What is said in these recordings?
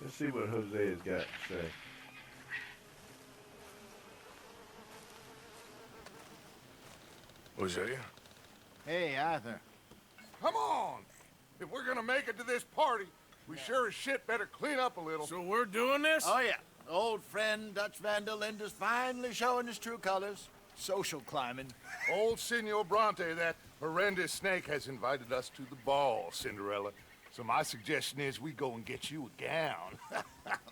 Let's see what Jose has got to say. Hosea? Hey, Arthur. Come on! If we're gonna make it to this party, we sure as shit better clean up a little. So we're doing this? Oh, yeah. Old friend Dutch Van der Linde's finally showing his true colors. Social climbing. Old Senor Bronte, that horrendous snake, has invited us to the ball, Cinderella. So my suggestion is we go and get you a gown.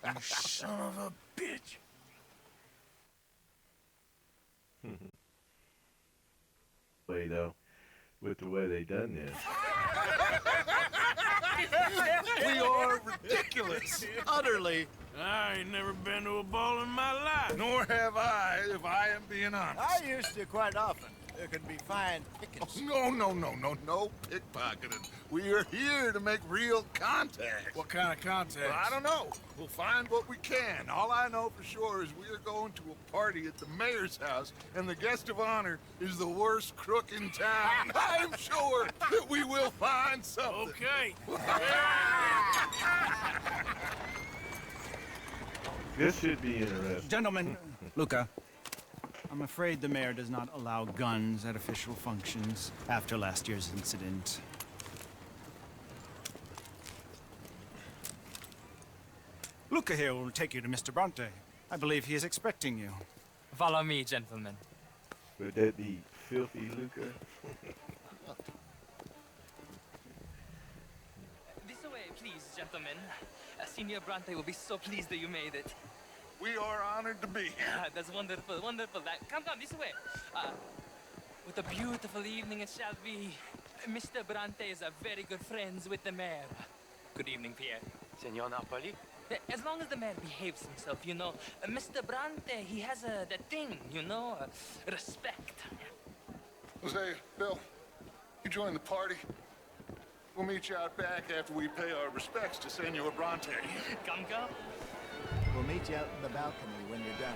You son of a bitch. Way though, with the way they done this. We are ridiculous. Utterly. I ain't never been to a ball in my life. Nor have I, if I am being honest. I used to quite often. There can be fine pickings. No pickpocketing. We are here to make real contact. What kind of contact? Well, I don't know. We'll find what we can. All I know for sure is we are going to a party at the mayor's house, and the guest of honor is the worst crook in town. I'm sure that we will find something. Okay. This should be interesting. Gentlemen, Luca, I'm afraid the mayor does not allow guns at official functions after last year's incident. Luca here will take you to Mr. Bronte. I believe he is expecting you. Follow me, gentlemen. Would that be filthy Luca? This way, please, gentlemen. Senior Bronte will be so pleased that you made it. We are honored to be here. That's wonderful, wonderful. Come, this way. What a beautiful evening it shall be. Mr. Bronte is a very good friends with the mayor. Good evening, Pierre. Senor Napoli? As long as the mayor behaves himself, you know. Mr. Bronte, he has that thing, you know, respect. Jose, Bill, you join the party. We'll meet you out back after we pay our respects to Senor Bronte. Come. We'll meet you out in the balcony when you're done.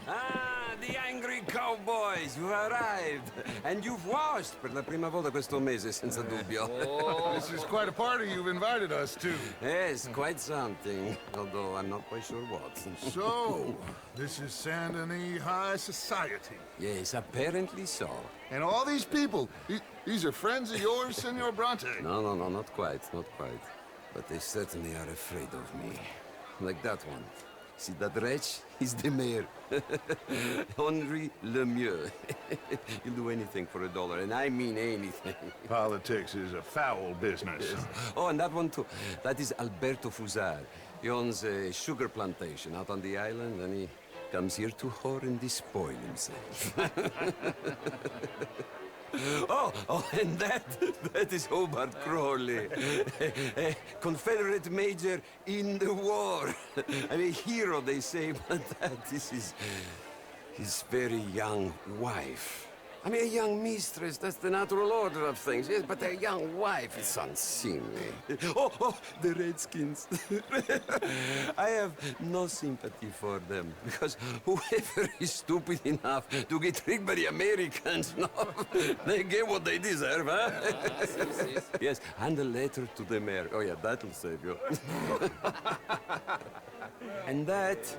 Ah, the angry cowboys, you arrived. And you've washed per la prima volta questo mese, senza dubbio. This is quite a party you've invited us to. Yes, quite something. Although I'm not quite sure what. So, this is Saint Denis High Society. Yes, apparently so. And all these people, these are friends of yours, Senor Bronte? No, not quite, not quite. But they certainly are afraid of me. Like that one. See that wretch? He's the mayor. Henri Lemieux. He'll do anything for $1, and I mean anything. Politics is a foul business. Yes. Oh, and that one too. That is Alberto Fusar. He owns a sugar plantation out on the island, and he comes here to whore and despoil himself. Oh, and that is Hobart Crawley, a Confederate major in the war. I mean, hero, they say, but that is his very young wife. I mean, a young mistress, that's the natural order of things, yes, but a young wife is unseemly. Oh, the Redskins. I have no sympathy for them, because whoever is stupid enough to get tricked by the Americans, no, they get what they deserve, huh? Yes, and a letter to the mayor. Oh, yeah, that'll save you. And that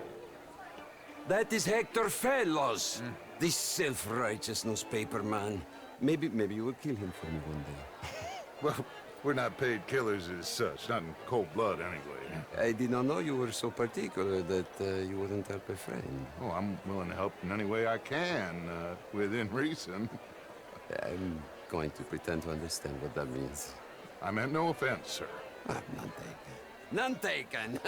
is Hector Fellows. This self-righteous newspaper man. Maybe you will kill him for me one day. Well, we're not paid killers as such, not in cold blood anyway. I did not know you were so particular that you wouldn't help a friend. Oh, I'm willing to help in any way I can, within reason. I'm going to pretend to understand what that means. I meant no offense, sir. Ah, none taken. None taken!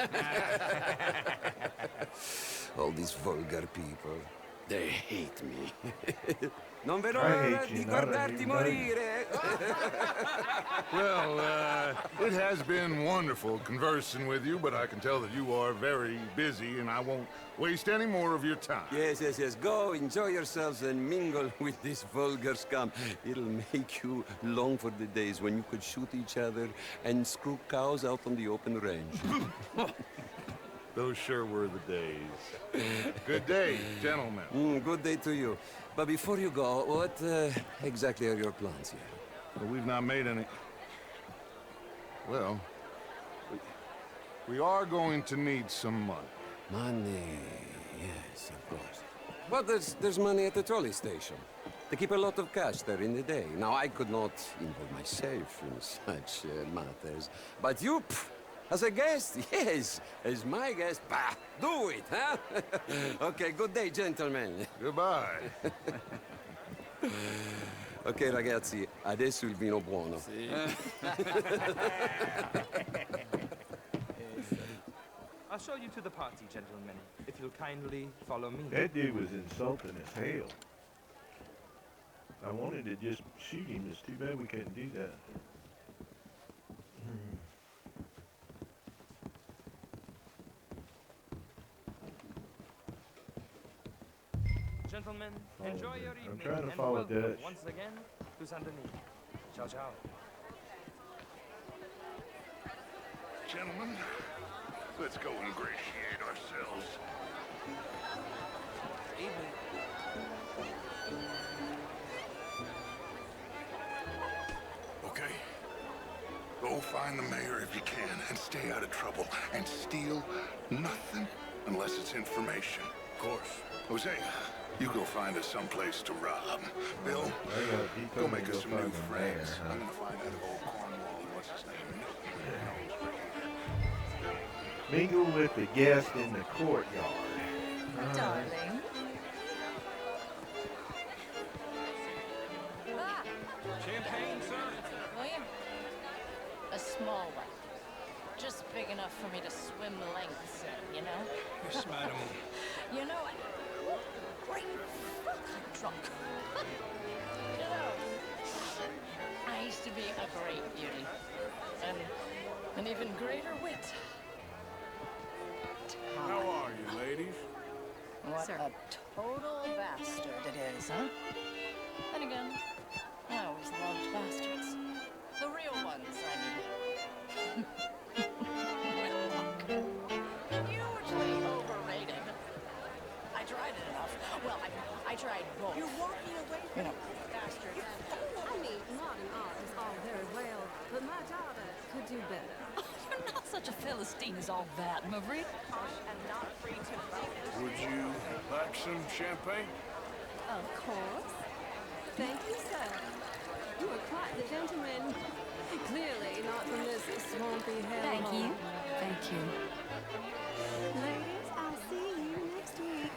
All these vulgar people. They hate me. Non vedo I l'ora hate you, di not guardarti you, morire. Well, it has been wonderful conversing with you, but I can tell that you are very busy, and I won't waste any more of your time. Yes, yes, yes. Go, enjoy yourselves and mingle with this vulgar scum. It'll make you long for the days when you could shoot each other and screw cows out on the open range. Those sure were the days. Good day, gentlemen. Good day to you. But before you go, what exactly are your plans here? Well, we've not made any... Well, we are going to need some money. Money, yes, of course. But there's money at the trolley station. They keep a lot of cash there in the day. Now, I could not involve myself in such matters. But you, as a guest, yes, as my guest, bah, do it, huh? Okay, good day, gentlemen. Goodbye. Ok, ragazzi, adesso il vino buono. I'll show you to the party, gentlemen, if you'll kindly follow me. That dude was insulting as hell. I wanted to just shoot him. It's too bad we couldn't do that. Gentlemen, Follow enjoy Dutch. your I'm evening trying to and follow welcome Dutch. once again to Saint Denis. Ciao, ciao. Gentlemen, let's go ingratiate ourselves. Okay. Go find the mayor if you can and stay out of trouble and steal nothing unless it's information. Of course. Jose, you go find us someplace to rob. Bill, He go told me make to us go some find new the friends. mayor, huh? I'm gonna find out if old Cornwall and what's his name. Mingle with the guest in the courtyard. Darling. Champagne, sir? William? A small one. Just big enough for me to swim lengths in, you know? Yes, madam. You know, great fuck, I'm drunk. You know, I used to be a great beauty. And an even greater wit. How are you, ladies? What a total bastard it is, huh? And again, I always loved bastards. The real ones, I mean. Hugely overrated. I tried it enough. Well, I tried both. You're walking away You from know, bastard. I mean, modern art is all very well, but my daughter could do better. You're not such a Philistine as all that, Maverick. And not free to vote. Would you like some champagne? Of course. Thank you, sir. You are quite the gentleman. Clearly not from this swampy hell. Thank you. Thank you. Ladies, I'll see you next week.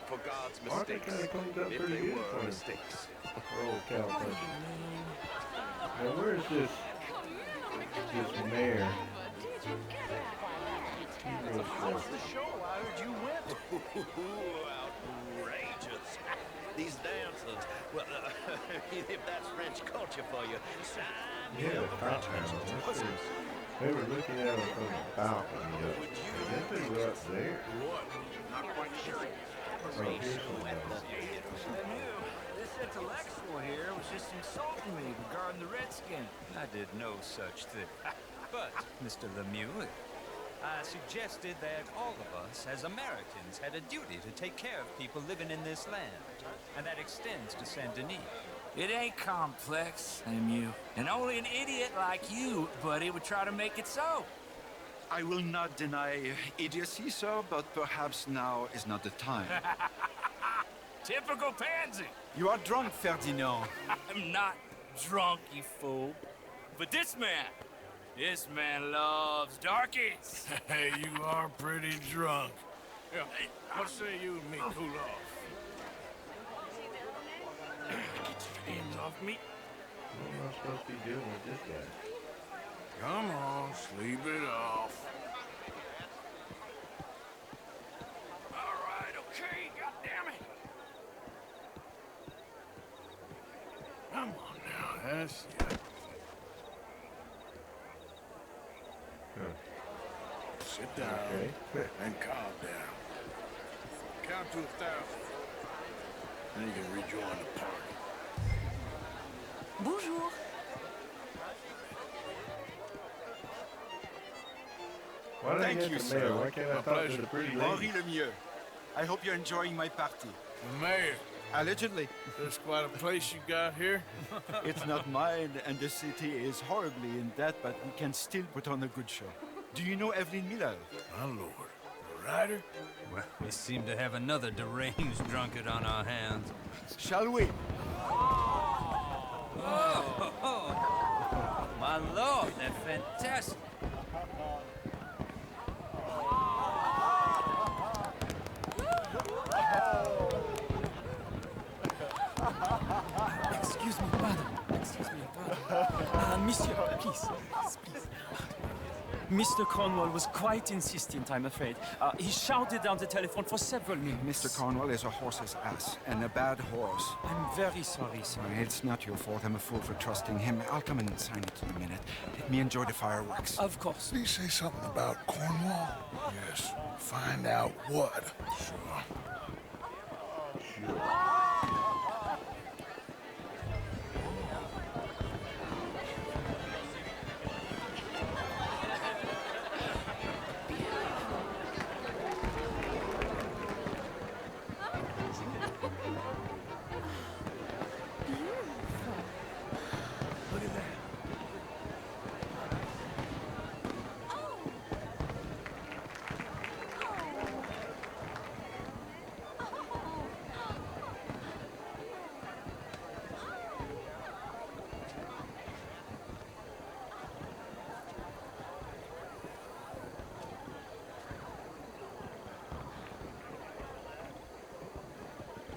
For God's Aren't they mistakes, kinda cleaned up if pretty they good were for him? mistakes. Old cow puncher. Now where's this mayor? How's the show? I heard you went. Outrageous. These dancers. Well, if that's French culture for you, sign me Yeah, up the for top French down. culture. They were looking at him from the balcony. I guess they were up there. What? Not quite sure. Oh, here's some This intellectual here was just insulting me regarding the Redskins. I did no such thing. But, Mr. Lemieux, I suggested that all of us, as Americans, had a duty to take care of people living in this land. And that extends to Saint Denis. It ain't complex, Lemieux. And only an idiot like you, buddy, would try to make it so. I will not deny idiocy, sir, but perhaps now is not the time. Typical pansy. You are drunk, Ferdinand. I'm not drunk, you fool. But this man loves darkies. Hey, you are pretty drunk. Yeah, hey, what say you and me cool off? Get your hands off me. What am I supposed to be doing with this guy? Come on, sleep it off. All right, okay. Yes. Sit down and calm down. Count to 1,000. Then you can rejoin the party. Bonjour. Why did I Thank get you, the sir. mayor? Why can't I My talk to pleasure. the pretty Henri lady? Lemieux. I hope you're enjoying my party. The mayor. Allegedly. There's quite a place you got here. It's not mine, and the city is horribly in debt, but we can still put on a good show. Do you know Evelyn Miller? My lord. The rider? Well, we seem to have another deranged drunkard on our hands. Shall we? Oh, my lord, they're fantastic. Excuse me, madam. Excuse me, madam. Monsieur, please. Please. Mr. Cornwall was quite insistent, I'm afraid. He shouted down the telephone for several minutes. Mr. Cornwall is a horse's ass, and a bad horse. I'm very sorry, sir. It's not your fault. I'm a fool for trusting him. I'll come and sign it in a minute. Let me enjoy the fireworks. Of course. Did he say something about Cornwall? Yes. Find out what. Sure. Look at that.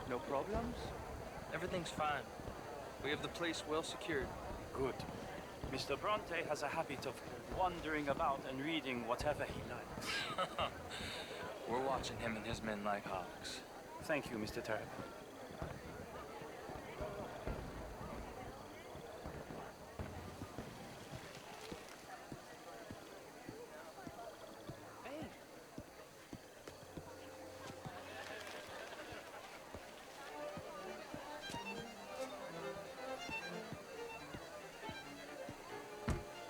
No problems? Everything's fine. We have the place well secured. Good. Mr. Bronte has a habit of wandering about and reading whatever he likes. We're watching him and his men like hawks. Thank you, Mr. Terrapin.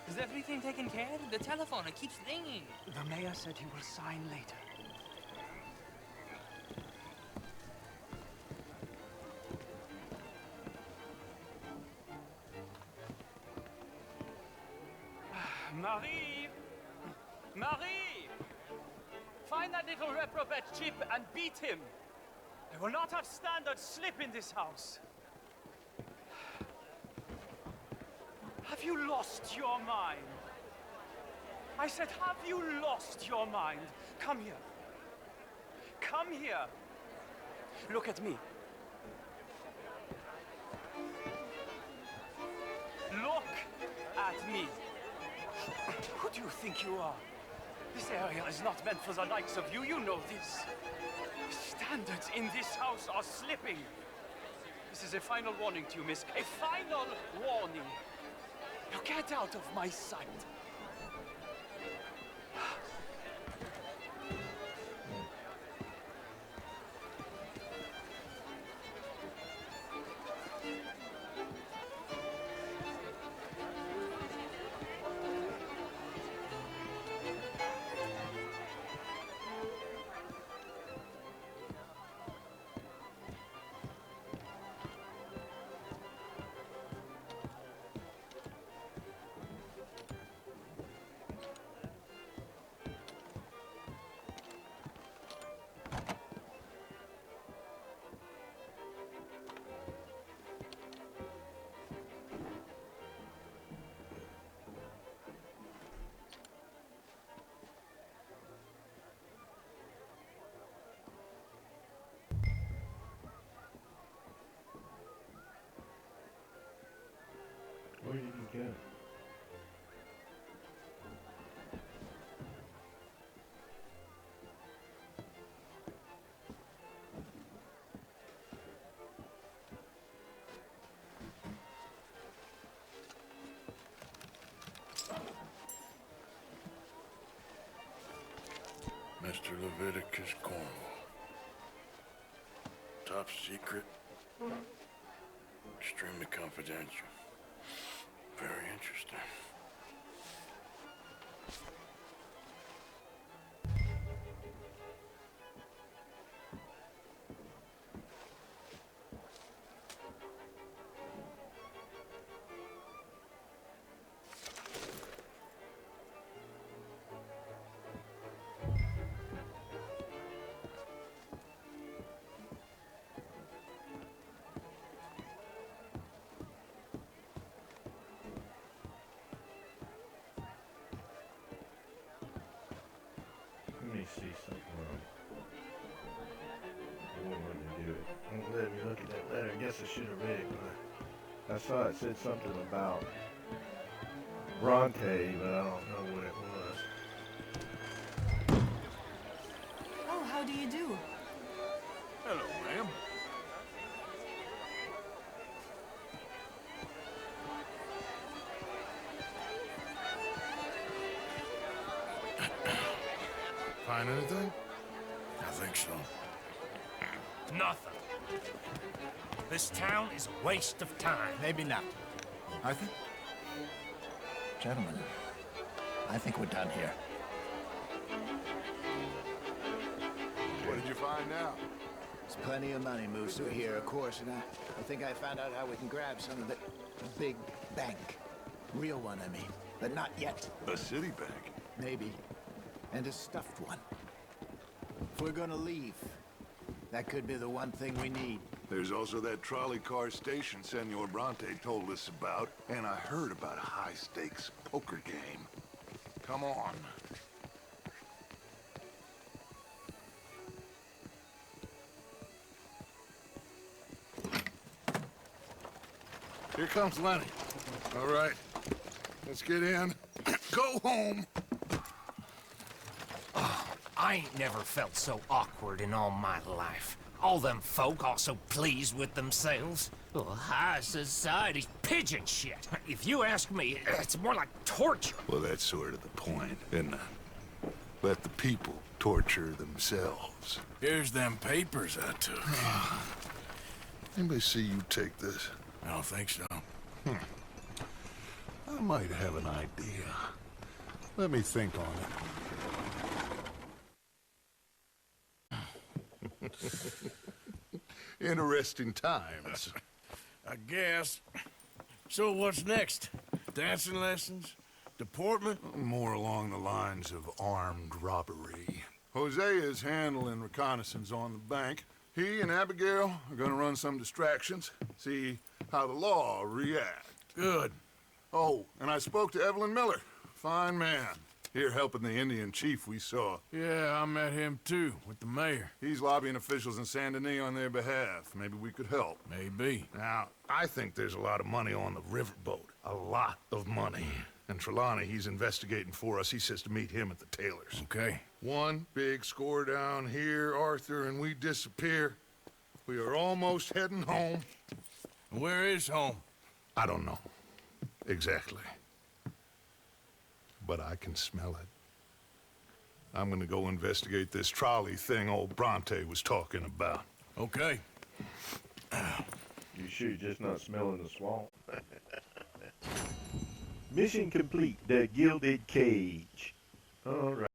Is everything taken care of? The telephone, it keeps ringing. The mayor said he will sign later. Marie! Marie! Find that little reprobate Chip and beat him. I will not have standard slip in this house. Have you lost your mind? I said, have you lost your mind? Come here. Come here. Look at me. Look at me. Who do you think you are? This area is not meant for the likes of you. You know this. Standards in this house are slipping. This is a final warning to you, miss. A final warning. Now get out of my sight. Mr. Leviticus Cornwall. Top secret. Extremely confidential. Very interesting. Let me see something wrong. It won't let me do it. Won't let me look at that letter. I guess I should have read it, but I saw it said something about Bronte, but I don't know what it was. Oh, how do you do? Hello, ma'am. Find anything? I think so. Nothing. This town is a waste of time. Maybe not. Arthur? Gentlemen, I think we're done here. What did you find out? There's plenty of money moves through here, of course, and I think I found out how we can grab some of the big bank. Real one, I mean, but not yet. A city bank? Maybe. And a stuffed one. If we're gonna leave, that could be the one thing we need. There's also that trolley car station Senor Bronte told us about, and I heard about a high-stakes poker game. Come on. Here comes Lenny. All right, let's get in. Go home. I ain't never felt so awkward in all my life. All them folk all so pleased with themselves. Oh, high society's pigeon shit. If you ask me, it's more like torture. Well, that's sort of the point, isn't it? Let the people torture themselves. Here's them papers I took. Anybody see you take this? I don't think so. I might have an idea. Let me think on it. Interesting times. I guess. So what's next? Dancing lessons? Deportment? More along the lines of armed robbery. Hosea is handling reconnaissance on the bank. He and Abigail are gonna run some distractions, see how the law reacts. Good. Oh, and I spoke to Evelyn Miller. Fine man. Here helping the Indian chief we saw. Yeah, I met him too, with the mayor. He's lobbying officials in Saint Denis on their behalf. Maybe we could help. Maybe. Now, I think there's a lot of money on the riverboat. A lot of money. And Trelawney, he's investigating for us. He says to meet him at the Taylors. Okay. One big score down here, Arthur, and we disappear. We are almost heading home. Where is home? I don't know. Exactly. But I can smell it. I'm gonna go investigate this trolley thing old Bronte was talking about. Okay. You sure just not smelling the swamp? Mission complete, the Gilded Cage. All right.